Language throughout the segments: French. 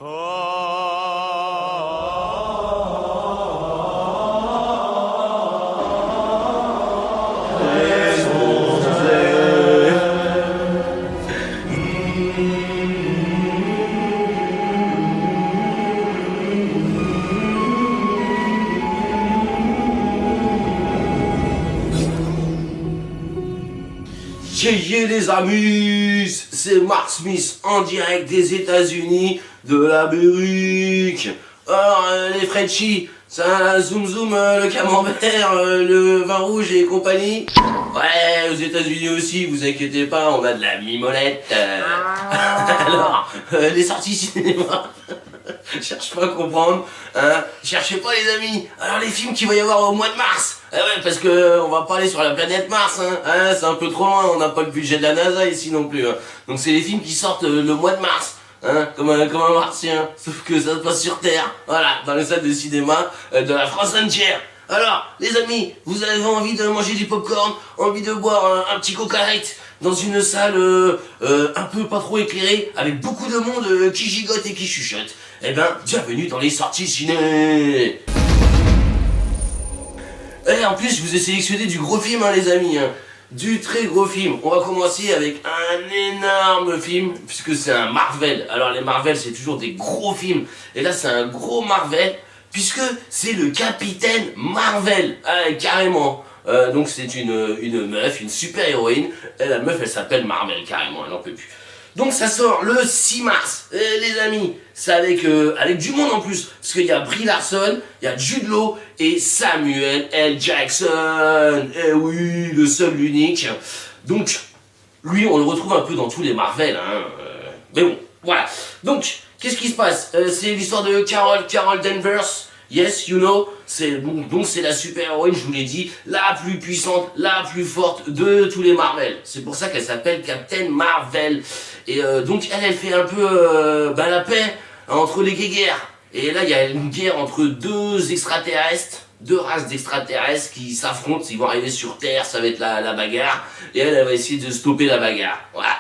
Yeah, les amis, c'est Mark Smith en direct des États-Unis, de l'Amérique. Alors, les Frenchies, ça zoom zoom, le camembert, le vin rouge et compagnie. Ouais, aux États-Unis aussi, vous inquiétez pas, on a de la mimolette. Alors, les sorties cinéma. Cherche pas à comprendre, hein. Cherchez pas les amis. Alors les films qu'il va y avoir au mois de mars. Ah ouais, parce que on va pas aller sur la planète Mars, hein. C'est un peu trop loin, on n'a pas le budget de la NASA ici non plus, hein. Donc c'est les films qui sortent le mois de mars, hein, comme un martien, sauf que ça se passe sur Terre, voilà, dans les salles de cinéma de la France entière. Alors, les amis, vous avez envie de manger du popcorn, envie de boire un petit Coca-Light dans une salle un peu pas trop éclairée, avec beaucoup de monde qui gigote et qui chuchote. Eh ben, bienvenue dans les sorties ciné. Et en plus, je vous ai sélectionné du gros film, hein, les amis, hein. Du très gros film. On va commencer avec un énorme film, puisque c'est un Marvel. Alors les Marvel, c'est toujours des gros films. Et là, c'est un gros Marvel, puisque c'est le Capitaine Marvel. Ah, carrément. Donc c'est une meuf, une super héroïne. Et la meuf, elle s'appelle Marvel, carrément, elle n'en peut plus. Donc ça sort le 6 mars, les amis, c'est avec du monde en plus, parce qu'il y a Brie Larson, il y a Jude Law et Samuel L. Jackson, eh oui, le seul, l'unique. Donc, lui, on le retrouve un peu dans tous les Marvel, hein, mais bon, voilà. Donc, qu'est-ce qui se passe? C'est l'histoire de Carol Danvers. Yes, you know, donc c'est la super-héroïne, je vous l'ai dit, la plus puissante, la plus forte de tous les Marvel. C'est pour ça qu'elle s'appelle Captain Marvel. Et donc elle fait un peu la paix entre les guerres. Et là, il y a une guerre entre deux extraterrestres, deux races d'extraterrestres qui s'affrontent. Ils vont arriver sur Terre, ça va être la bagarre. Et elle va essayer de stopper la bagarre. Voilà.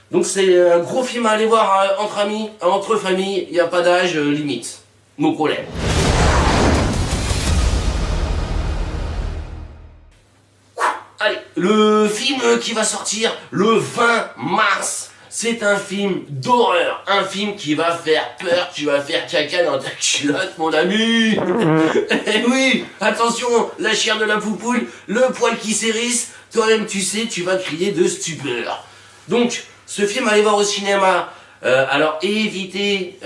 Donc c'est un gros film à aller voir entre amis, entre familles. Il n'y a pas d'âge limite. No problème. Allez, le film qui va sortir le 20 mars, c'est un film d'horreur, un film qui va faire peur, tu vas faire caca dans ta culotte, mon ami. Eh oui, attention, la chair de la poupoule, le poil qui s'érisse, toi-même tu sais, tu vas crier de stupeur. Donc, ce film, allez voir au cinéma. Alors, évitez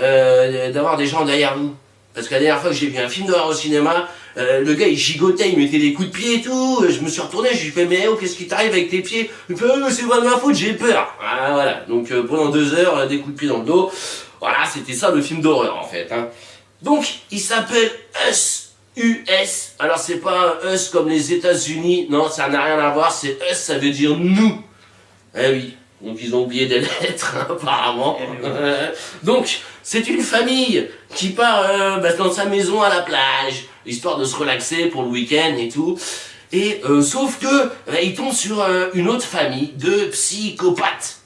d'avoir des gens derrière vous. Parce que la dernière fois que j'ai vu un film d'horreur au cinéma, le gars il gigotait, il mettait des coups de pied et tout, je me suis retourné, je lui ai fait mais oh, qu'est-ce qui t'arrive avec tes pieds? Il me fait c'est pas de ma faute, j'ai peur. Voilà, donc pendant 2 heures, des coups de pied dans le dos, voilà, c'était ça le film d'horreur en fait, hein. Donc, il s'appelle Us, US, alors c'est pas Us comme les États-Unis, non, ça n'a rien à voir, c'est Us, ça veut dire nous. Eh oui. Donc ils ont oublié des lettres, apparemment. Donc, c'est une famille qui part dans sa maison à la plage, histoire de se relaxer pour le week-end et tout. Et sauf que ils tombent sur une autre famille de psychopathes.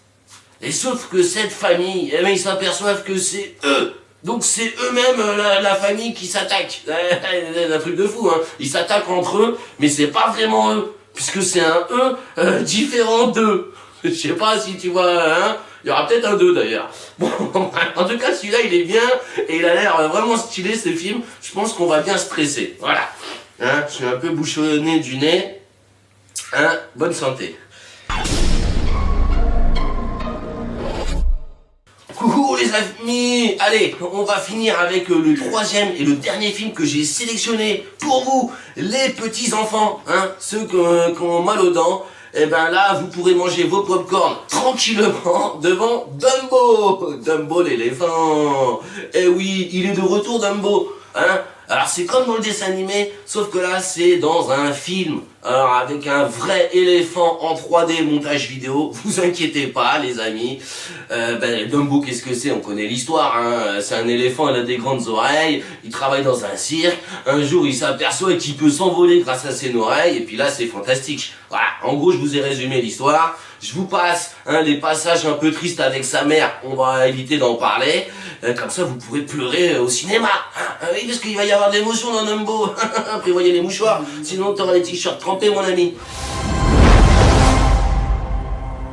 Et sauf que cette famille, ils s'aperçoivent que c'est eux. Donc c'est eux-mêmes la famille qui s'attaque. Un truc de fou, hein. Ils s'attaquent entre eux, mais c'est pas vraiment eux, puisque c'est un eux différent d'eux. Je sais pas si tu vois, hein. Il y aura peut-être un 2 d'ailleurs. Bon, en tout cas, celui-là, il est bien et il a l'air vraiment stylé, ce film. Je pense qu'on va bien stresser. Voilà. Hein, je suis un peu bouchonné du nez. Hein, bonne santé. Coucou les amis. Allez, on va finir avec le 3e et le dernier film que j'ai sélectionné pour vous, les petits enfants, hein, ceux qui ont mal aux dents. Et ben là, vous pourrez manger vos popcorn tranquillement devant Dumbo. Dumbo l'éléphant. Eh oui, il est de retour Dumbo, hein. Alors c'est comme dans le dessin animé, sauf que là c'est dans un film. Alors avec un vrai éléphant en 3D montage vidéo, vous inquiétez pas les amis. Dumbo, qu'est-ce que c'est? On connaît l'histoire, hein. C'est un éléphant, il a des grandes oreilles, il travaille dans un cirque. Un jour il s'aperçoit qu'il peut s'envoler grâce à ses oreilles, et puis là c'est fantastique. Voilà, en gros je vous ai résumé l'histoire. Je vous passe les passages un peu tristes avec sa mère, on va éviter d'en parler. Comme ça, vous pourrez pleurer au cinéma. Oui, parce qu'il va y avoir de l'émotion dans Dumbo. Prévoyez les mouchoirs, sinon t'auras les t-shirts trempés, mon ami.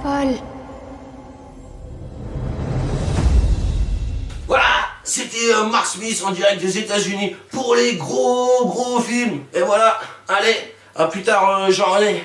Paul. Voilà, c'était Mark Smith en direct des États-Unis pour les gros films. Et voilà, allez, à plus tard, Jean-René.